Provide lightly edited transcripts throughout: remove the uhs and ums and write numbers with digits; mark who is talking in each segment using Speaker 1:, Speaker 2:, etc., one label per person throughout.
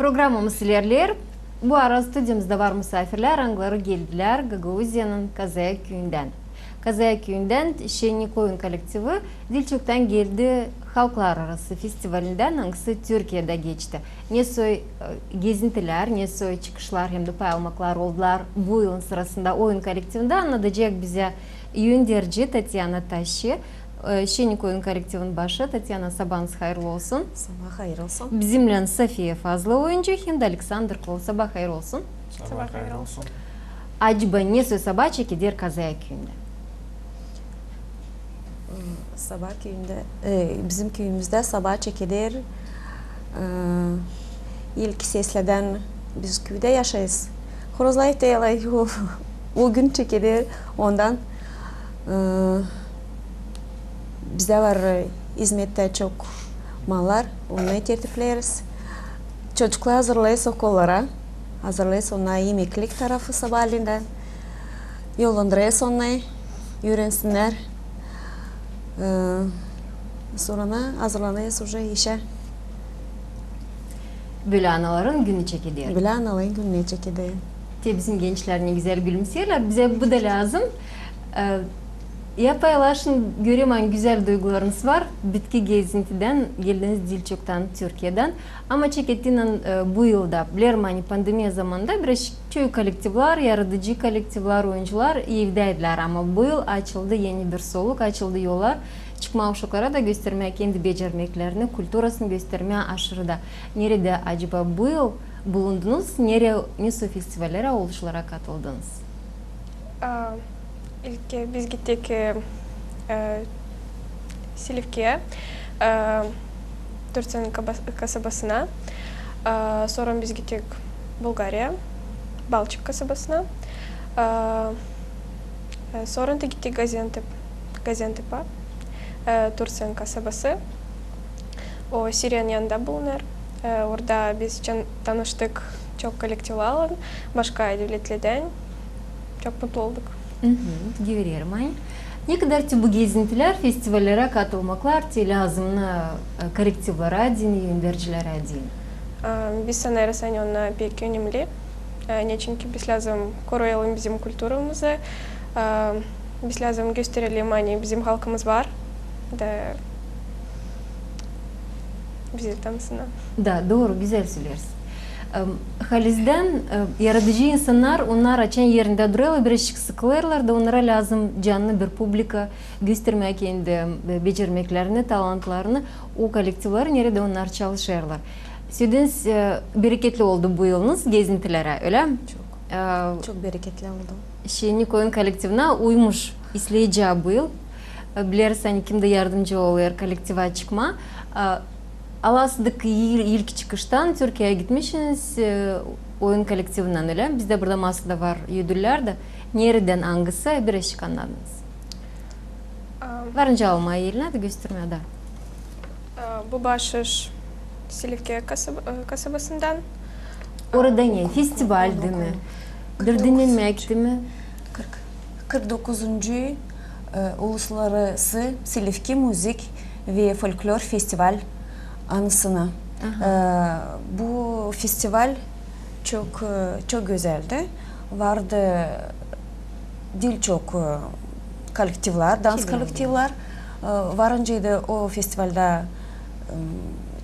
Speaker 1: Programımız ilerler. Bu ara stüdyomuzda var misafirler, anıları geldiler Gagauziya'nın Kazaya köyünden. Kazaya köyünden Şenlik Oyun kolektifi Dilçok'tan geldi Halklar Arası Festivalinden hangisi Türkiye'de geçti. Ne soy gezintiler, ne soy çıkışlar hem de paylaşımlar oldular. Bu yılın sırasında oyun kolektifinde anlatacak bize yönderci Tatyana Taşçı. Şenlik Oyun kolektifinin başı Tatyana, sabahınız hayırlı olsun.
Speaker 2: Sabah hayır olsun.
Speaker 1: Bizimle Safiye Fazla oyuncu hem de Alexander Kol. Sabah hayır olsun.
Speaker 3: Sabah hayır olsun.
Speaker 1: Acaba ne söz sabah çekilir Kazaya köyünde?
Speaker 2: Sabah köyünde, bizim köyümüzde sabah çekilir. İlk seslerden biz köyde yaşayız. Horozlayıp da yalay o gün çekilir. Ondan bize var hizmette çok mallar. Onu tertipleriz. Çocuklar hazırlayız okullara. Hazırlayız ona yemeklik tarafı sabahlerinden. Yollandırıyız onları. Öğrensinler. Sonra hazırlanıyız уже işe.
Speaker 1: Böyle anaların günü çekilir.
Speaker 2: Böyle analayın gününe çekilir.
Speaker 1: Bizim gençler ne güzel gülümseyorlar. Bize bu da lazım. Paylaşın, görüyorum güzel duygularınız var. Bitki gezintiden geldiniz Dilçok'tan, Türkiye'den. Ama çekettiğinin bu yılda, bilirim pandemiya zamanında biraz çoğu kolektifler, yaratıcı kolektifler, oyuncular evdeydiler. Ama bu yıl açıldı yeni bir soluk, açıldı yollar. Çıkma uşaklara da göstermeye, kendi becermeklerini, kültürasını göstermeye aşırıda. Nerede acaba bu yıl bulundunuz? Ne festivallere, oluşlara katıldınız?
Speaker 3: İlk biz gittik Silifke'ye, Türkçenin kasabasına. Sonra biz gittik Bulgarya, Balçık kasabasına. Sonra da gittik Gaziantep'e, Türkçenin kasabası. O Suriye'nin yanında bulunur. Orada biz tanıştık çok kolektiflerle, başka devletlerden. Çok mutlu olduk.
Speaker 1: Görüyorum. Ne kadar bu gezintiler, festivallere katılmaklar lazım kolektiflere, yöndericilere değil?
Speaker 3: Biz sanırız onun pek önemli. Çünkü biz lazım koruyalım bizim kültürümüzü. Biz lazım gösterelim bizim halkımız var. Bizi tanısınlar.
Speaker 1: Da, doğru, güzel söylersin. Halizden yaratıcı insanlar onlar açan yerinde duruyorlar, birazcık sıkılırlar da onlara lazım canlı bir publika göstermek kendi becermeklerini, talantlarını, o kolektifler nerede onlar çalışırlar. Sizin bereketli oldu bu yılınız gezintilere, öyle mi?
Speaker 2: Çok bereketli oldu.
Speaker 1: Şenlik Oyun kolektifine uymuş izleyici bu yıl. Biliriz kimde yardımcı oluyor kolektive çıkma. Alasıdaki ilk çıkıştan Türkiye'ye gitmişsiniz oyun kolektifinden öyle. Bizde burada masada var yüdüller de. Nereden hangisi birazcık anladınız? Varınca almaya yerine de göstermeye de.
Speaker 3: Bu bahşiş Silifke kasabasından.
Speaker 1: Orada ne? Festivalde mi? Bir dinlenmekti mi?
Speaker 2: 49. Uluslararası Silifke Müzik ve Folklor Festival anısına. Bu festival çok güzeldi. Vardı Dilçok kolektifler, dans kolektifler. Varıncaydı o festivalde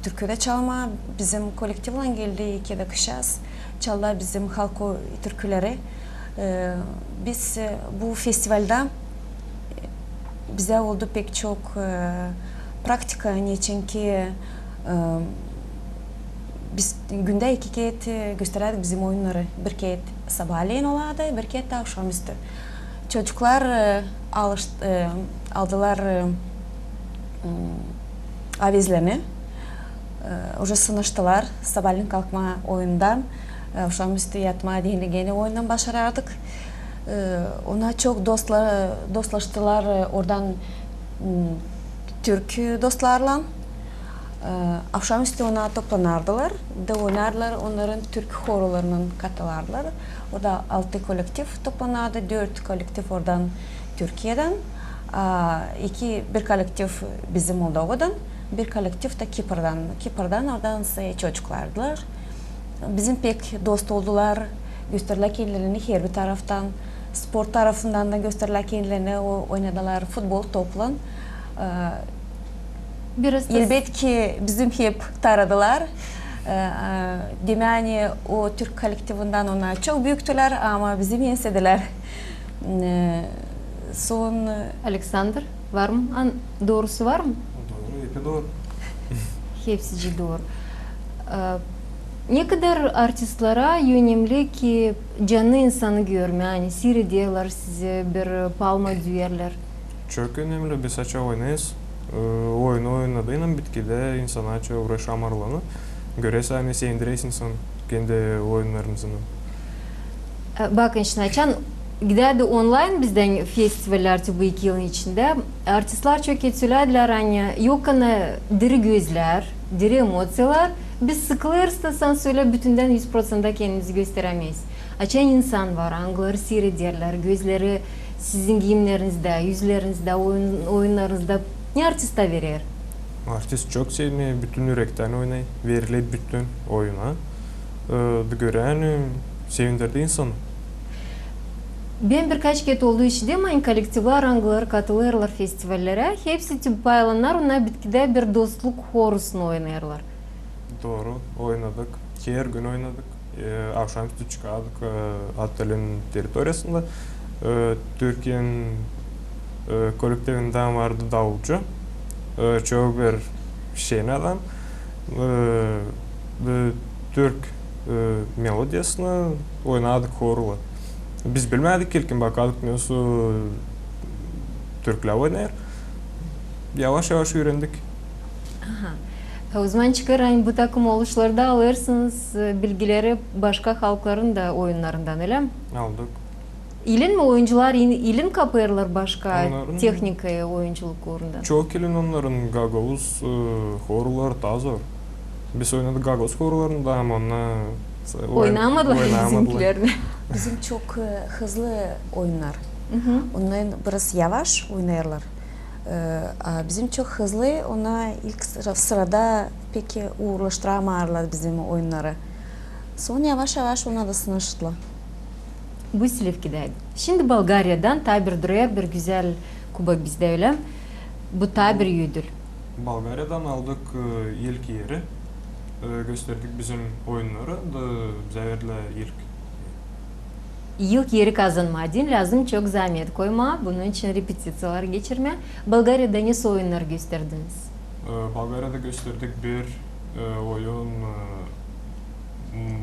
Speaker 2: Türküde çalma. Bizim kolektifle geldi iki de kışas. Çaldı bizim halk türküleri. Biz bu festivalde bize oldu pek çok praktika. Çünkü biz günde iki kez gösterdik bizim oyunları. Bir kez sabahleyin oladı, bir kez de akşamüstü. Çocuklar aldılar avizlerini. Уже sınıştılar. Sabahleyin kalkma oyundan, akşamüstü yatma gene oyundan başardık. Ona çok dostlaştılar oradan Türk dostlarla. Akşamüstü ona toplanardılar da oynarlar, onların Türk horolarının katılarlar. Orada 6 kolektif toplanardı, 4 kolektif oradan Türkiye'den, bir kolektif bizim Moldova'dan, bir kolektif de Kipr'dan oradan çocuklardılar. bizim pek dost oldular. Gösterilen kendilerini her bir taraftan, spor tarafından da gösterilen kendilerini oynadılar. Futbol toplan.
Speaker 1: Biraz da
Speaker 2: Elbette bizim hep taradılar. Demeni o Türk kolektivinden ona çok büyüktüler ama bizim yensediler. Son
Speaker 1: Alexander var mı? Doğrusu var mı?
Speaker 4: Doğru, ipi doğru.
Speaker 1: Hepsi doğru. Ne kadar artistlara önemli ki canlı insanı görme, yani seyrediyorlar size bir palma düğerler.
Speaker 4: Çok önemli. Biz açı oynayız. Oyunu oynadığıyla bitkide insana açı uğraşamarlanı. Göresen sevindireyiz insan kendi oyunlarımızın.
Speaker 1: Bakın şimdi açan giderdi online bizden festivaller bu 2 yılın içinde. Artistler çok söylediler hani yok ana diri gözler, diri emosiyalar. Biz sıkılırsa sen söyle bütünden 100%'da kendimizi gösteremeyiz. Açan insan var, angları seyrederler, gözleri sizin giyimlerinizde, yüzlerinizde, oyunlarınızda ne artista verir?
Speaker 4: Artist çok sevmiyor, bütün yürekten oynay, verilir bütün oyuna. Gören sevindirdi insanı.
Speaker 1: Ben birkaç kez olduğu için değil mi? Kolektifler, anglar katılırlar festivallere. Hepsi tüm paylanlar, onlar bitkide bir dostluk horusunu oynarlar.
Speaker 4: Doğru, oynadık. Her gün oynadık. Akşamüstü çıkardık otelin teritoriyasında. Türkiye'nin kolektivinden vardı davulcu. Çok bir şeyin adam. Türk melodiyasını oynadık horla. Biz bilmedik ilkin bakadık nasıl Türkler oynar. Yavaş yavaş öğrendik.
Speaker 1: O zaman çıkarın bu takım oluşlarda alırsınız bilgileri başka halkların da oyunlarından öyle mi?
Speaker 4: Aldık.
Speaker 1: İlin mi oyuncular ilim kapırlar başka
Speaker 4: Onların
Speaker 1: teknikaya oyunculuk uğrunda?
Speaker 4: çok ilin onların Gagavuz horları daha zor. Biz oynadık Gagavuz horlarında ama onlar
Speaker 1: Oynamadılar bizimkilerini.
Speaker 2: bizim çok hızlı oyunlar. Onların biraz yavaş oynarlar. Bizim çok hızlı, ona ilk sırada peki uğraştıramazlar bizim oyunları. Sonra yavaş yavaş ona da sınıştılar.
Speaker 1: Bu Silivki'deydi. Şimdi Bulgarya'dan tabir duruyor bir güzel kuba bizde öyle. Bu tabir yüdül.
Speaker 4: Bulgarya'dan aldık ilk yeri. Gösterdik bizim oyunları da Zaver'le ilk.
Speaker 1: İlk yeri kazanmadın, lazım çok zahmet koyma, bunun için repetisyonlar geçirme. Bulgarya'da nasıl oyunlar gösterdiniz?
Speaker 4: Bulgarya'da gösterdik bir oyun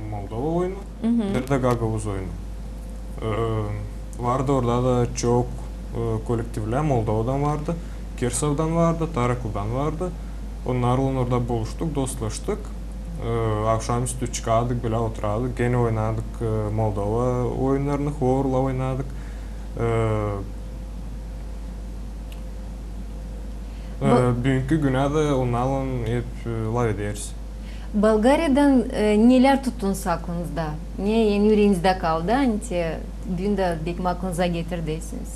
Speaker 4: Moldova oyunu, bir de Gagavuz oyunu. Vardı orada da çok kolektifler, Moldova'dan vardı, Kirsev'den vardı, Taraklı'dan vardı. Onlarla orada buluştuk, dostlaştık. Akşamüstü çıkardık, bile oturardık, gene oynadık Moldova oyunlarını, horla oynadık. Bugünkü güne de onlarla hep lav ederiz.
Speaker 1: Bulgarya'dan neler tuttun aklınızda? Ne yüreğinizde kaldı? Hani bugün de bir aklınıza getirdiyseniz.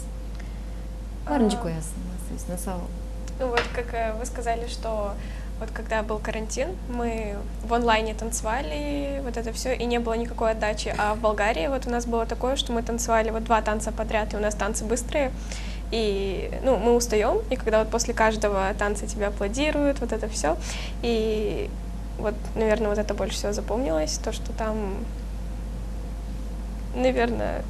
Speaker 1: Varınca koyasınız. Nasıl?
Speaker 3: Ну вот, как вы сказали, что вот когда был карантин, мы в онлайне танцевали, вот это все, и не было никакой отдачи. А в Болгарии вот у нас было такое, что мы танцевали вот 2 танца подряд, и у нас танцы быстрые, и ну, мы устаем, и когда вот после каждого танца тебя аплодируют, вот это все, и вот, наверное, вот это больше всего запомнилось, то, что там, наверное,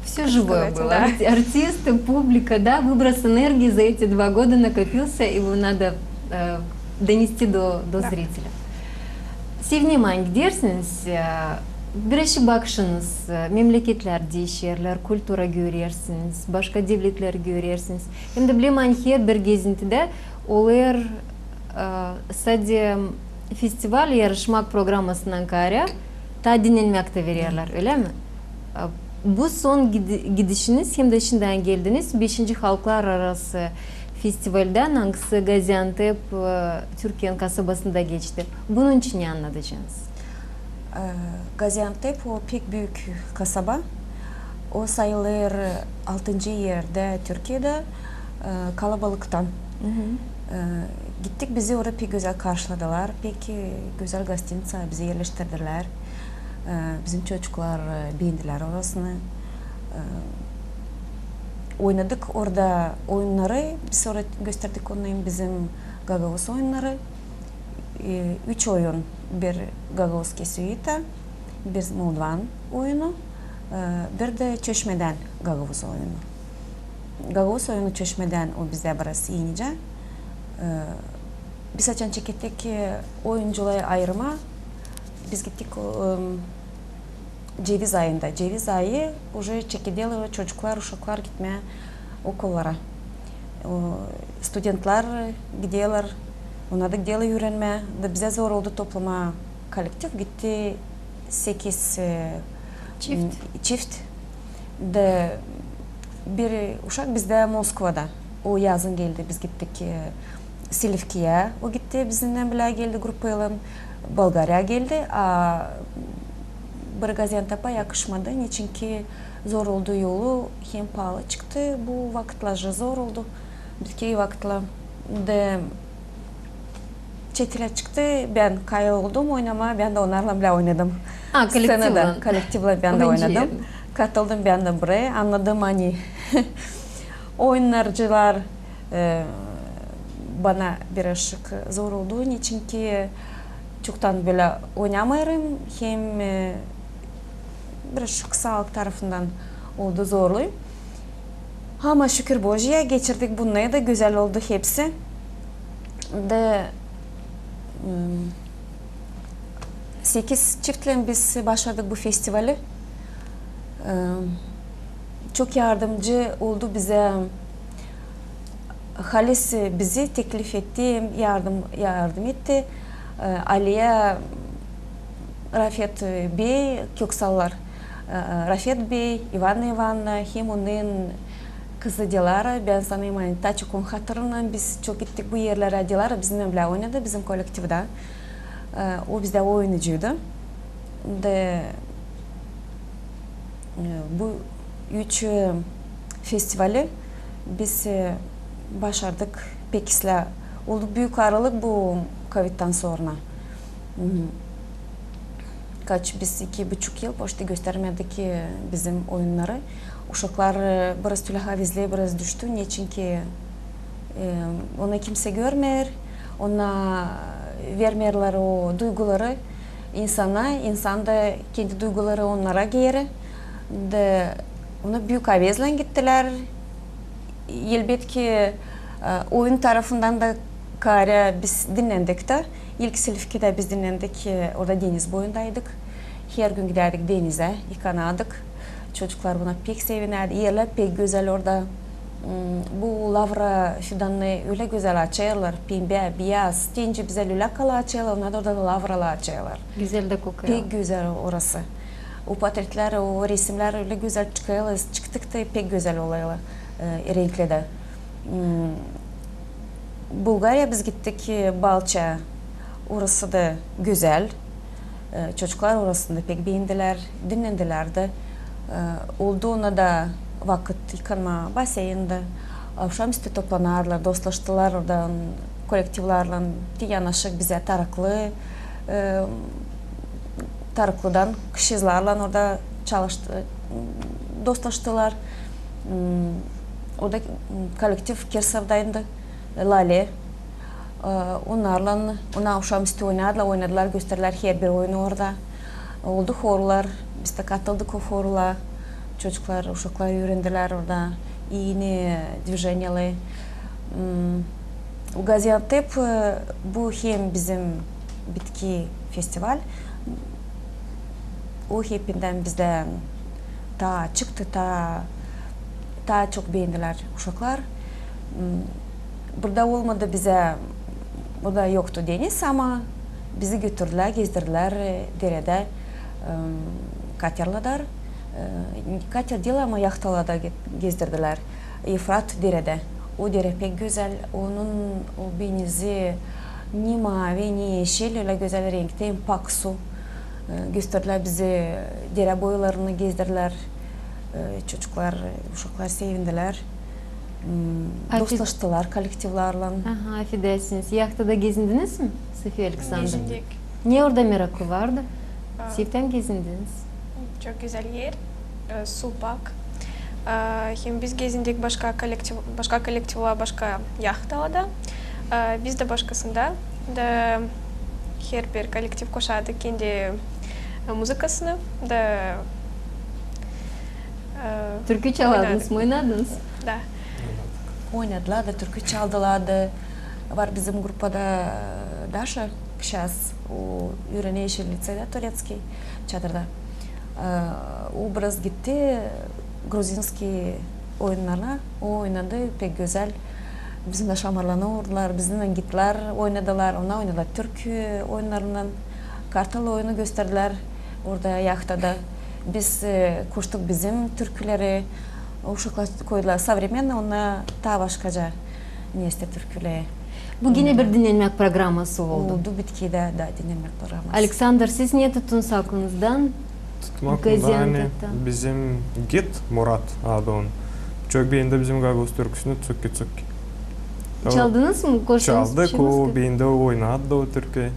Speaker 1: Все живое
Speaker 3: сказать,
Speaker 1: было.
Speaker 3: да.
Speaker 1: Артисты, публика, да, выброс энергии за эти 2 года накопился, его надо донести до зрителя. Sevniman gidersiniz, birleşik bakışınız, memleketler şehirler, kultura görürsünüz, başka devletler görürsünüz. Hem de bileyim her bir gezintide olur sadece festival yarışmak programmasından kare ta dinlenmekte verirler, öyle mi? Bu son gidişiniz hem de şimdiden geldiniz 5. Halklar Arası Festival'den hangisi Gaziantep, Türkiye'nin kasabasında geçti. Bunun için ne anlatacaksınız?
Speaker 2: Gaziantep o pek büyük kasaba. O sayılır 6. yerde Türkiye'de kalabalıktan. Gittik, bizi orada pek güzel karşıladılar. Peki güzel gostinsa bizi yerleştirdiler. Bizim çocuklar beğendiler orasını. Oynadık orada oyunları. Biz sonra gösterdik onların bizim Gagavuz oyunları. 3 oyun. Bir Gagavuz Kesuita, bir Moldovan oyunu, bir de Çeşmeden Gagavuz oyunu. Gagavuz oyunu Çeşmeden o bize biraz iyice. Biz açan çekettik oyuncuları ayrıma. Biz gittik ceviz ayında. Ceviz ayı уже çekideli çocuklar, uşaklar gitmeye okullara. Studentlar gidiyorlar. Onlar da gidiyorlar öğrenmeye. Bize zor oldu toplama kolektif. Gitti 8 çift. De bir uşak bizde Moskova'da. O yazın geldi. Biz gittik Silivki'ye. O gitti. Bizimle bile geldi grupayla. Bulgarya geldi. Bir Gaziantep'e yakışmadı. Niçin ki zor oldu yolu. Hem pahalı çıktı. Bu vakitler zor oldu. Bizki vakitler de çetire çıktı. Ben kaya oldum oynama. Ben de onlarla bile oynadım.
Speaker 1: Kolektivle.
Speaker 2: Kolektivle ben de oynadım. Katıldım ben de buraya. Anladım hani oyunlarcılar bana birazcık zor oldu. Niçin ki çoktan böyle oynamıyorum. Hem birazcık sağlık tarafından oldu zorluyum. Ama şükür Božya geçirdik bunları da güzel oldu hepsi. De 8 çiftle biz başladık bu festivali. Çok yardımcı oldu bize. Halis bizi teklif etti, yardım etti. Aliye, Rafet Bey, Köksallar. Rafet Bey, Ivana, hem onun kızı Dilara. Ben sanırım Taçuk'un hatırından biz çok gittik bu yerlere. Dilara bizimle bile oynadı, bizim kolektivde. O bizde oyuncuydu. Bu 3 festivali biz başardık. Pekisle oldu büyük aralık bu Covid'den sonra. Biz 2,5 yıl poşta göstermedik bizim oyunları. Uşaklar biraz tülaha vizli biraz düştü. Niçin ki ona kimse görmüyor. Ona vermiyorlar o duyguları insana. İnsan da kendi duyguları onlara geri. Ona büyük avezle gittiler. Elbette oyun tarafından da kare biz dinlendik de. İlk Silivki'de biz dinlendik. Orada deniz boyundaydık. Her gün giderdik denize, yıkanadık. Çocuklar buna pek sevinerdi. Yerler pek güzel orada. Bu lavra fidanını öyle güzel açıyorlar. Pembe, beyaz, tenci güzel lülakalı açıyorlar. Onlar da orada lavralı açıyorlar.
Speaker 1: Güzel de kokuyor.
Speaker 2: Pek güzel orası. O portretler, o resimler öyle güzel çıkıyorlar. Çıktık da pek güzel oluyorlar renkli de. Bulgarya biz gittik Balça. Orası da güzel. Çocuklar orasında pek beğendiler, dinlendiler de. Olduğuna da vakit yıkanma baseyinde. Akşamüstü toplanarlar, dostlaştılar oradan kolektivlerle. Yanaşık bize Tarıklı'dan kişilerle orada çalıştı, dostlaştılar. Orada kolektif Kirsav'daydı, Lale. Onlarla, akşamüstü oynadılar, gösterdiler her bir oyunu orada. Oldu horlar, biz de katıldık o horla. Çocuklar, uşaklar öğrendiler orada. İğne, движенияlı. Gaziantep bu hem bizim bitki festival. O hepinden bizden ta çıktı, ta çok beğendiler uşaklar. Burada olmadı bize, burada yoktu deniz ama bizi götürdüler, gezdirdiler derede. Katerlalar, kater değil ama yahtalarda gezdirdiler. Efrat derede. O dere pek güzel, onun o denizi ni mavi ni yeşil, öyle güzel renkte, pak su. Gösterdiler bizi, dere boylarını gezdirdiler. Çocuklar, uşaklar sevindiler. Dostlaştılar kollektivlarla.
Speaker 1: Aha, affedersiniz. Yahtada gezindiniz mi Sofiya Alexander?
Speaker 3: Gezindik.
Speaker 1: Niye orada merakı vardı? Sevden gezindiniz.
Speaker 3: Çok güzel yer. Su pak. Hem biz gezindik başka kollektivla, başka yahtalada. Biz de başkasında da her bir kollektiv koşardı kendi muzikasını da
Speaker 1: Türkü çalardınız mı, oynadınız?
Speaker 3: da.
Speaker 2: Oynadılar da türkü çaldılar da. Var bizim grupada Даша сейчас öğrenişi lisede Turetski çadırda. O biraz gitti Gruzinski oyunlarına. O oynadı pek güzel. Bizimle şamarlarını vurdular, bizimle gittiler, oynadılar. Ona oynadılar türkü oyunlarından. Kartal oyunu gösterdiler orada yahtada. Biz koştuk bizim türküleri. Uşaklar koydular современно, ona daha başkaca neyse türküleri.
Speaker 1: Bu yine bir dinlenmek programması oldu.
Speaker 2: Oldu bitki de dinlemek programı.
Speaker 1: Alexander, siz niye tuttunuz aklınızdan?
Speaker 4: Tutmakta bizim git Murat adı onun. Çok beğendi bizim Gagos türküsünü tsukki.
Speaker 1: Çaldınız mı? Koştunuz,
Speaker 4: Çaldık,
Speaker 1: pişiniz
Speaker 4: o
Speaker 1: mi?
Speaker 4: beğendi, oynadı da o türkü.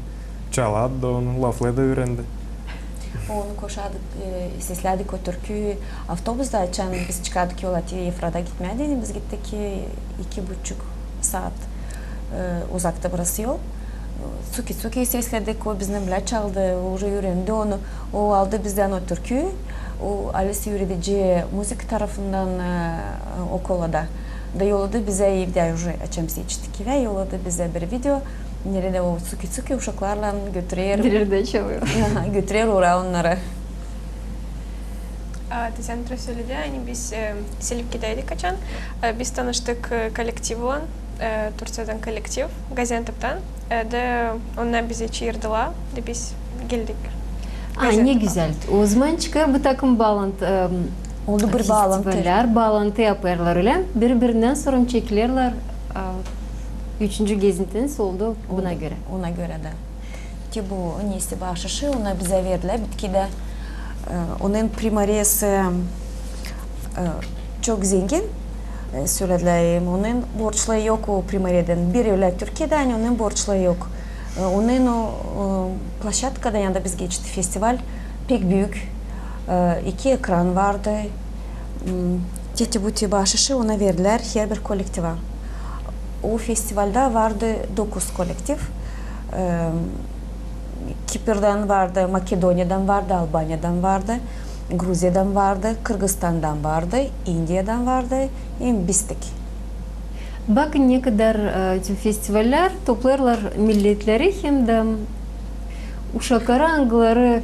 Speaker 4: Çaladı da onu, lafla da öğrendi.
Speaker 2: Onu koşardık, seslerdik o türküyü. Avtobusda açan biz çıkardık yola Efra'da gitmedi. Biz gittik 2,5 saat uzakta burası yol. Suki sesledik, o bizimle çaldı, o öğrendi onu. O aldı bizden o türküyü. O Alice Yürüdücü müzik tarafından okulda. Da yolladı bize evde açam seçtik ve yolladı bize bir video. Nerede o Suki uşaklarla götürüyor.
Speaker 1: Dilerde çalıyor.
Speaker 2: Götürüyor oraya onları.
Speaker 3: Татьяна söyledi, yani biz Silifke'deydik açan. Biz tanıştık kollektivle, Türkiye'den kollektiv, Gaziantep'ten. Da onlar bizi çağırdılar, da biz geldik.
Speaker 1: Ne güzel. O zaman çıkar bir takım bağlantı,
Speaker 2: Oldu bir bağlantı.
Speaker 1: festivaller, bağlantı yaparlar öyle. Birbirinden sonra çekilirler. Üçüncü gezintiniz oldu buna göre.
Speaker 2: Ona göre de. Ki bu neyse bahşişi ona bize verdiler. Bitkide onun primariyesi çok zengin. Söylediler. Onun borçları yok o primariyeden. Bir öyle Türkiye'den onun borçları yok. Onun o plaşatkada yanında biz geçti festival. Pek büyük. 2 ekran vardı. Teti buti bahşişi ona verdiler her bir kolektiva. O festivalde vardı 9 kolektiv. Kipr'den vardı, Makedonya'dan vardı, Albanya'dan vardı, Gruzya'dan vardı, Kırgızistan'dan vardı, India'dan vardı, bizdik.
Speaker 1: Bakın ne kadar festivaller toplarlar milletleri hem de uşakları, angıları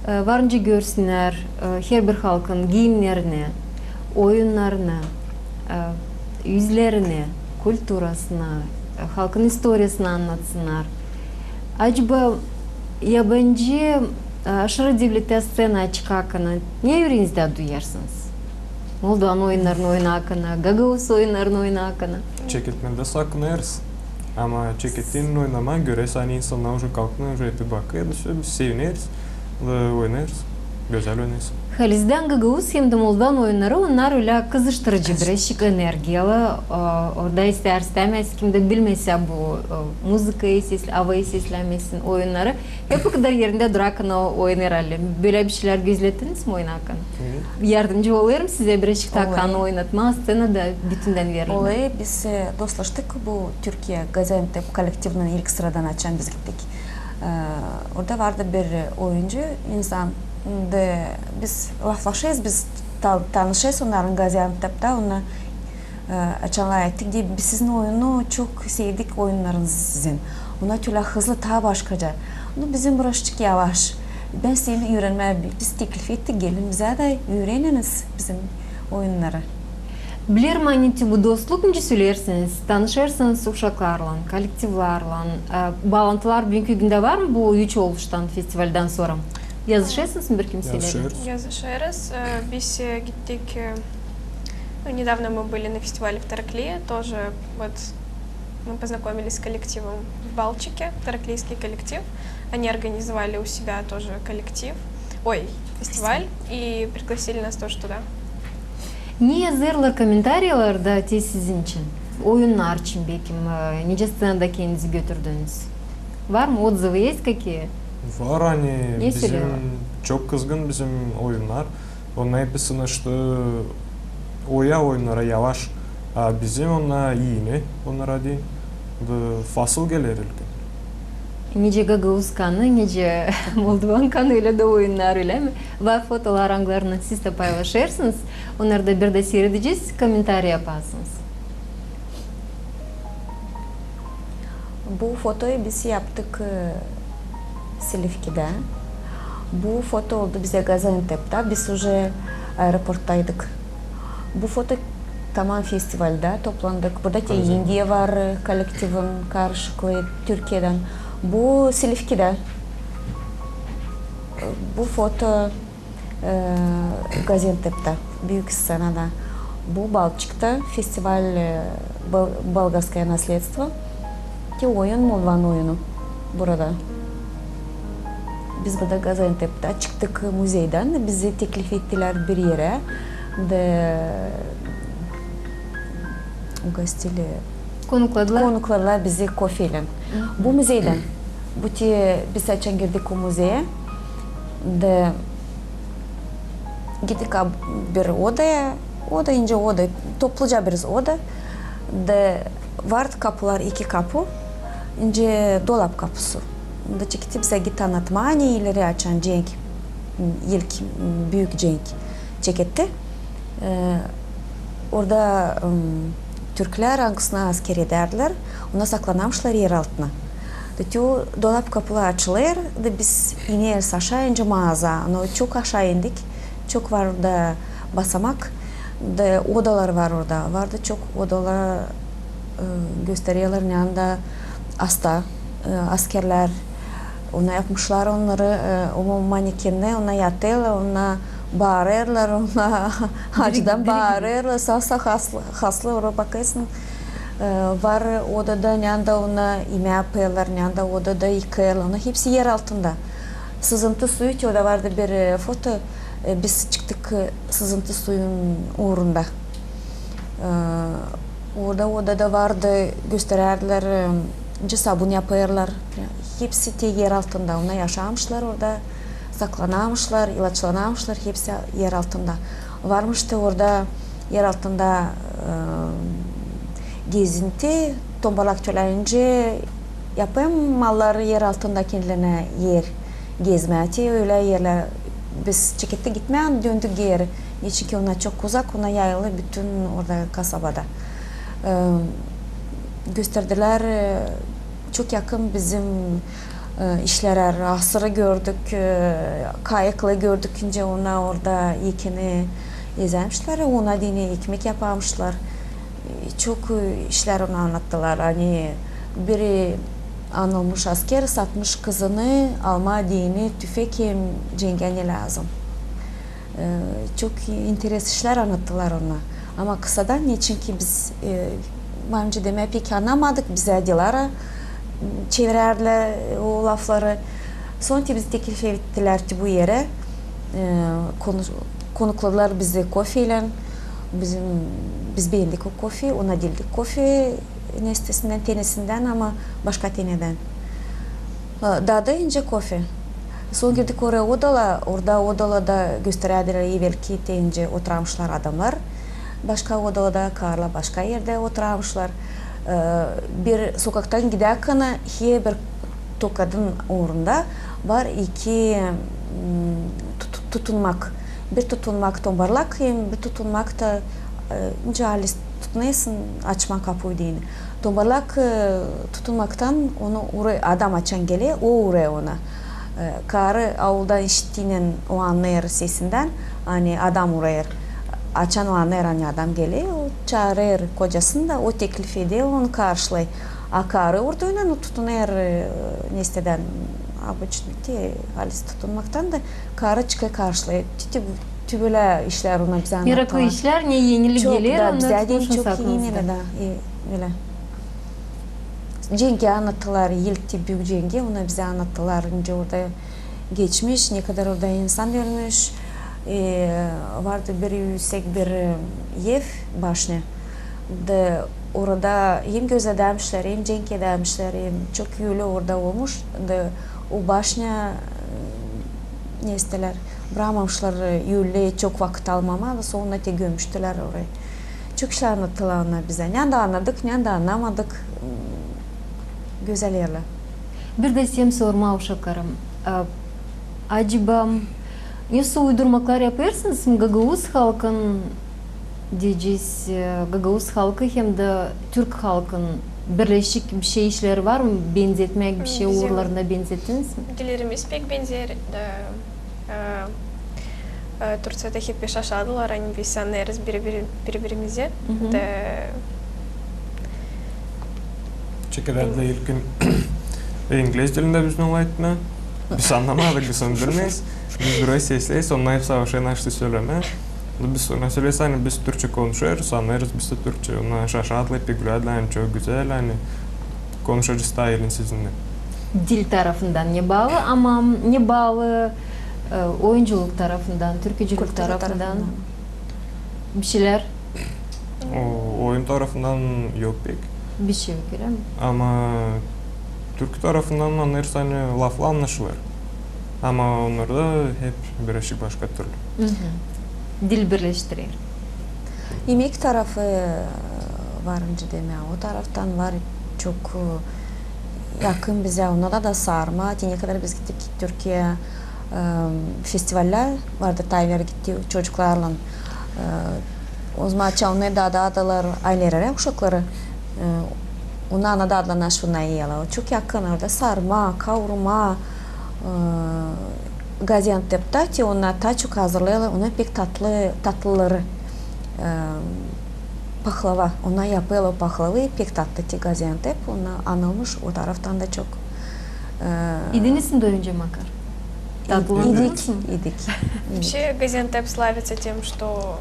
Speaker 1: varınca görsünler her bir halkın giyimlerini, oyunlarını, yüzlerini, kulturasını, halkın historiasını anlatsınlar. Acaba yabancı aşırı devletler scena çıkarken ne yüreğinizde duyarsınız? Moldovan oyunlarını oynarken, Gagavuz oyunlarını oynarken.
Speaker 4: Çekiltmede sakınırız. Ama çekiltiğinin oynama göre sani insanlar уже kalkına уже bir bakıyor. Biz seviniriz, oynarız. Güzel oynarız.
Speaker 1: Halizden Gagavuz hem de Moldovan oyunları onlar öyle kızıştırıcı, birazcık enerjiyalı. Orada ister istemez kimde bilmese bu müzikayı, havayı seslenmesin oyunları. Hep o kadar yerinde durarken oynar herhalde. Böyle bir şeyler gözlettiniz mi oynarken? Yardımcı olurum size birazcık takan oynatma, scena da bütünden veririm.
Speaker 2: Olayı biz dostlaştık bu Türkiye Gaziantep kolektifinin ilk sıradan açan biz gittik. Orada vardı bir oyuncu insan. Biz laflaşıyız, biz tanışıyız onların Gaziantep'te, onu açanlar ettik diye biz sizin oyunu çok sevdik oyunlarınızı sizin. Ona tüyle hızlı daha başkaca. Bizim birazcık yavaş. Ben seni öğrenmeye biz teklif ettik, gelin bize de öğreniniz bizim oyunları.
Speaker 1: Bilirim anneti bu dostluk mu söylersiniz? Tanışırsınız uşaklarla, kollektivlarla. Bağlantılar bugünkü günde var mı bu 3 oluştan festivalden sonra? Yazışırsınız mı bir kimseyle?
Speaker 3: Yazışırız. Biz gittik, недавно мы были на фестивале в Тараклии, тоже вот мы познакомились с коллективом в Балчике, тараклийский коллектив. Они организовали у себя тоже коллектив, фестиваль, и пригласили нас тоже туда.
Speaker 1: Ne yazarlar komentaryalarda sizin için? Oyunlar için belki nice scenada kendinizi götürdünüz? Var mı? Отзывы есть какие?
Speaker 4: Var hani
Speaker 1: Ne
Speaker 4: bizim
Speaker 1: söylüyorlar?
Speaker 4: çok kızgın bizim oyunlar. Onun hepsini işte oyunlara yavaş. Bizim ona iyini onlara değil. Fasıl gelir ilkin.
Speaker 1: Nice Gagavuz kanı, nice Moldovan kanıyla da oyunlar öyle mi? Var fotolarını siz de paylaşırsınız. Onları da bir de seyredeceğiz, komentar yaparsınız.
Speaker 2: Bu fotoyu biz yaptık Silifke'de. Bu foto oldu bize Gaziantep'te. Biz уже aeroporttaydık. Bu foto tamam festivalde toplandık. Burada India var kolektifin karşılıklı Türkiye'den. Bu Silifke'de. Bu foto Gaziantep'te, büyük scenada. Bu Balçık'ta festival Bolgarskое наследство. Ki oyun Moldovan oyunu burada. Biz burada Gaziantep'te çıktık müzeyden. Bizi teklif ettiler bir yere. De gostili konuklarla bizi kofeyle. Bu müzeyden. Biz açan girdik o müzeye. De gittik bir odaya. Ince oda. Topluca bir oda. De var kapılar, iki kapı. İnce dolap kapısı. Da çıktı bize git anlatma. Hani ileri açan Cenk. İlk büyük Cenk çeketti. Orada Türkler hangisine asker ederler. Ona saklanamışlar yer altına. Dolap kapılar açılır. Biz ineriz aşağı ince mağaza. Çok aşağı indik. Çok var orada basamak. Odalar var orada. Vardı çok odalar gösteriyorlar. Yanında hasta askerler. Ona yapmışlar onları. O manekenle ona yatıyorlar. Ona bağırırlar. Ona acıdan bağırırlar. Sağ haslı oraya bakarsın. Var odada yanında ona yemeği yapıyorlar. Yanında odada yıkıyorlar. Ona hepsi yer altında. Sızıntı suyu. Orada vardı bir foto. Biz çıktık sızıntı suyun uğrunda. Orada odada vardı gösterirler. Sabun yapıyorlar. Hepsi de yer altında. Ona yaşamışlar orada. Saklanamışlar, ilaçlanamışlar. Hepsi yer altında. Varmıştı orada yer altında gezinti. Tombalak çölenince yapayım malları yer altında kendilerine yer gezmeye. Öyle yerler biz çekette gitmeyen döndük geri. Çünkü ona çok uzak, ona yayılı bütün orada kasabada. Gösterdiler, çok yakın bizim işler, asırı gördük, kayıklı gördük. Önce ona orada yekini izlemişler, ona dini ekmek yapamışlar. Çok işler ona anlattılar. Hani biri anılmış asker satmış kızını alma dini tüfek cengene lazım. Çok enteresan işler anlattılar ona. Ama kısadan niçin ki biz bence demek pek anlamadık. Bize dilara çevirerler o lafları. Sonra bizi teklif ettiler ki bu yere konukladılar bizi kofeyle. Biz beğendik o kofe, ona dildik kofe nestesinden, tenesinden ama başka teneden. Daha da ince kofe. Son girdik oraya odala, orada odalada gösterdiler evvelki ince oturmuşlar adamlar. Başka odalada karla başka yerde oturmuşlar. Bir sokaktan giderken bir tokadın uğrunda var iki tutunmak. Bir tutunmak tombarlak, bir tutunmak da ince alis tutmayasın açma kapıyı değil. Tombalak tutunmaktan onu adam açan geliyor, o uğraya ona. Karı avuldan işittiğinin o anlayır sesinden, hani adam uğrayır. Açan o anlayır, hani adam geliyor, o çağırır kocasını da o teklif ediyor, onu karşılay. A karı orduyla o tutunur nesteden, обычно alis tutunmaktan da karı çıkıyor karşılay. Böyle işler ona bize anlattılar.
Speaker 1: Meraklı işler, ne yenili gelir,
Speaker 2: onları bize değil, çok yenili de. Öyle. Cengi anlattılar, yıltı büyük cengi, ona bize anlattılar. Önce orada geçmiş, ne kadar orada insan ölmüş, Vardı bir yüksek bir ev başne. De orada hem göz edemişler, hem cenk edemişler, hem çok yolu orada olmuş. De o başne ne isteler? Bırakmamışlar yolu çok vakit almama ve sonra te gömmüştüler orayı. Çok şey anlattılar onlar bize. Ne de anladık, ne de anlamadık. Güzel yerler.
Speaker 1: Bir de sem sorma uşaklarım. Acaba nasıl uydurmaklar yaparsınız? Gagavuz halkın diyeceğiz, Gagavuz halkı hem de Türk halkın birleşik bir şey işleri var mı? Benzetmek bir şey uğurlarına benzettiniz mi?
Speaker 3: Dillerimiz pek benzer. Turciyada hep yaşadılar, hani biz anlarız birbirimize.
Speaker 4: Çekerlerle ilkin İngiliz dilinde bizden olaytına. Biz anlamadık, biz onu bilmeyiz. Biz burayı sesleyiz, onlar hep savaşan açtı söyleme. Biz sonra söyleyse hani biz Türkçe konuşuyoruz, anlarız biz de Türkçe. Onlar şaşadılar, pek gülerler, hani çok güzel, hani konuşacağız stylin sizinle.
Speaker 1: Dil tarafından ne bağlı ama ne bağlı oyunculuk tarafından, türkücülük tarafından bir şeyler?
Speaker 4: O oyun tarafından yok pek.
Speaker 1: Bir şey yok öyle mi?
Speaker 4: Ama Türk tarafından anlarız hani lafla anlaşılır. Ama onlarda hep birleşik başka türlü.
Speaker 1: Dil birleştirir.
Speaker 2: Yemek tarafı varınca demeye, o taraftan var çok yakın bize, ona da sarma. Ne kadar biz gittik Türkiye festivaller vardı, Tayver'e gitti çocuklarla. O zaman çağınlar da adalar aileleri, uşakları. Ona da adlanan şuna yiyorlar. Çok yakın orada sarma, kavurma, Gaziantep'te ki onlar daha çok hazırlıyorlar. Onlar pek tatlıları. Pahlava. Onlar yapıyorlar pahlavayı pek tatlı ki Gaziantep. Onlar anılmış o taraftan da çok.
Speaker 1: İdiniz mi önce makar?
Speaker 2: Иdik.
Speaker 3: Вообще Газиантеп славится тем, что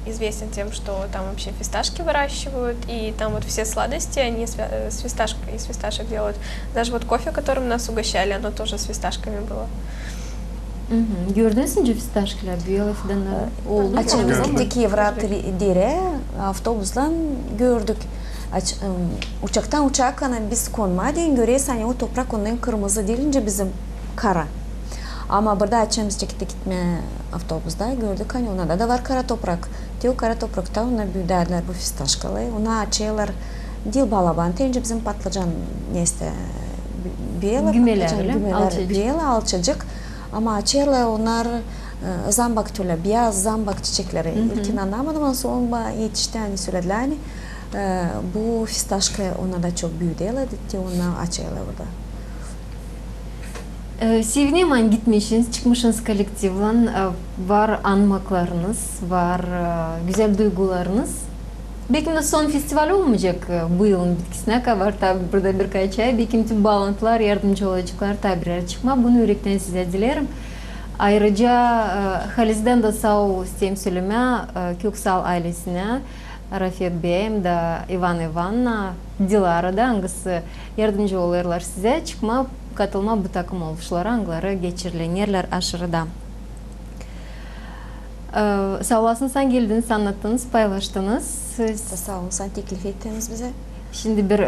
Speaker 3: известен тем, что там вообще фисташки выращивают, и там вот все сладости, они с фисташкой, из фисташек делают. Даже вот кофе, которым нас угощали, оно тоже с фисташками было.
Speaker 1: Gördünüz mü fistашkiler? Biyografi'den oldu mu?
Speaker 2: Açığımız gittik Evrat dire, avtobusla gördük. Uçaktan uçağa biz konmadık, görüyoruz hani o toprak onların kırmızı deyince bizim kara. Ama burada açığımız gitme avtobusda gördük hani onlarda da var kara toprak. Diyor kara toprakta onlar büyüdüler bu fistашkalı. Ona açıyorlar dil balaban deyince bizim patlıcan neyse
Speaker 1: gümeler,
Speaker 2: alçacık. Ama açıyorlar onlar zambak türlü, beyaz zambak çiçekleri. İlkin anlamadım ama sonra yetişti hani söylediler hani bu fistашka ona da çok büyüdüler diye onu açıyorlar burada.
Speaker 1: Sevinemen gitmişsiniz, çıkmışsınız kolektifle, var anmaklarınız, var güzel duygularınız. Belki de son festival olmayacak bu yılın bitkisine kadar tabi burada birkaç ay. Belki tüm bağlantılar, yardımcı olacaklar tabirer çıkma. Bunu yürekten size dilerim. Ayrıca Halis'den de sağ ol isteyim söyleme Köksal ailesine, Rafet Bey'im de Ivan Ivan'la, Dilara da hangisi yardımcı olurlar size çıkma, katılma bu takım oluşları angları geçirilenlerler aşırıda. Sağ olasın, sen geldiniz, anlattınız, paylaştınız.
Speaker 2: Sağ olun, sen teklif ettiniz bize.
Speaker 1: Şimdi bir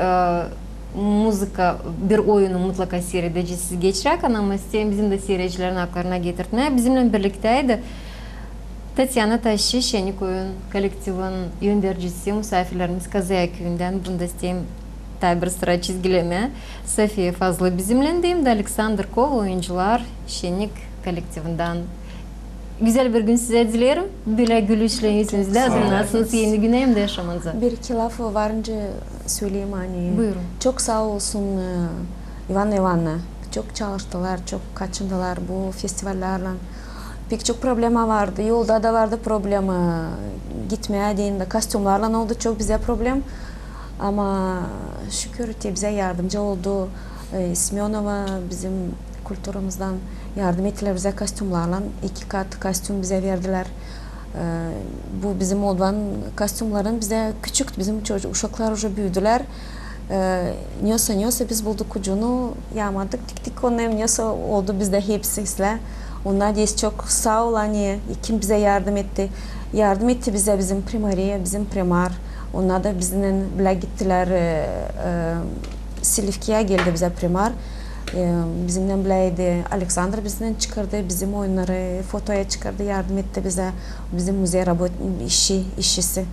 Speaker 1: müzika, bir oyunu mutlaka seyredeceğiz siz geçerek ama isteyen bizim de seyircilerin haklarına getirtmeye. Bizimle birlikteydi Tatyana Taşçı, Şenik Oyun kolektivinin yöndericisi, misafirlerimiz Kazaya Köyü'nden. Bunda isteyeyim tabi bir sıra çizgileme. Safiye Fazlı bizimle deyim de Alexander Kov oyuncular Şenik kolektivinden. Güzel bir gün size dilerim. Böyle gülüşle yüzünüzde hazırlarsınız yeni güne hem de yaşamanıza.
Speaker 2: Bir iki laf varınca söyleyeyim hani.
Speaker 1: Buyurun.
Speaker 2: Çok sağ olsun Ivan Ivan'la. Çok çalıştılar, çok kaçındılar bu festivallerle. Pek çok problema vardı. Yolda da vardı problema. Gitmeye değinde kostümlerle oldu çok bize problem. Ama şükür ki bize yardımcı oldu. Smyonova bizim kültürümüzden yardım ettiler bize kostümlerle. 2 kat kostüm bize verdiler. Bu bizim olan kostümlerin bize küçük, bizim uşaklar уже büyüdüler. Nyosa biz bulduk ucunu, yağmadık, diktik onu, nyosa oldu bizde hepsiyle. Onlar da çok sağ ol hani kim bize yardım etti. Yardım etti bize bizim primariye, bizim primar. Onlar da bizimle bile gittiler. Silifke'ye geldi bize primar. Bizimle bileydi. Alexander bizden çıkardı. Bizim oyunları fotoya çıkardı. Yardım etti bize. Bizim müze işçisi.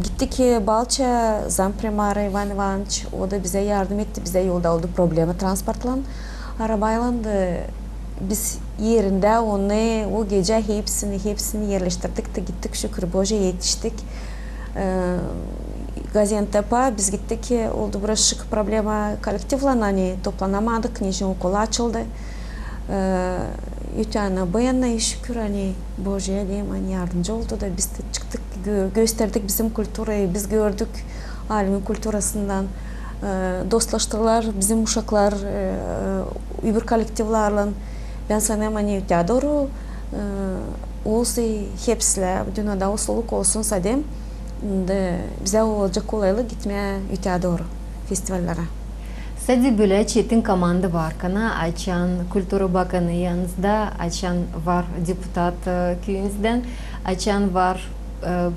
Speaker 2: Gittik Balça zamprimarı Ivan Ivanoviç. O da bize yardım etti. Bize yolda oldu problemi transportlan. Arabayla biz yerinde onu o gece hepsini yerleştirdik de gittik şükür Boja yetiştik. Gaziantep'e biz gittik oldu birazcık problema kolektifle hani toplanamadık. Nişan okulu açıldı. Ütana bayanına şükür hani Boja'ya diyeyim hani yardımcı oldu da biz de çıktık gösterdik bizim kültürayı biz gördük alimin kültürasından dostlaştılar bizim uşaklar öbür kolektiflerle ben sanırım hani öte doğru olsa hepsiyle dünyada usuluk olsun sadım bize olacak kolaylık gitmeye öte doğru festivallere.
Speaker 1: Sadi böyle çetin komanda var kana açan Kültür Bakanı yanınızda açan var deputat köyünüzden açan var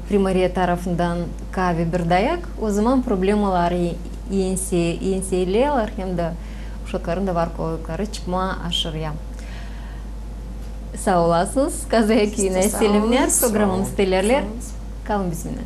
Speaker 1: primariye tarafından kahve bir dayak o zaman problemaları yenseliyorlar hem de uşakların da var koyukları çıkma aşırıya. Sağ olasınız. Kazaya köyüne selimler. Programımız telerler. Kalın bizimle.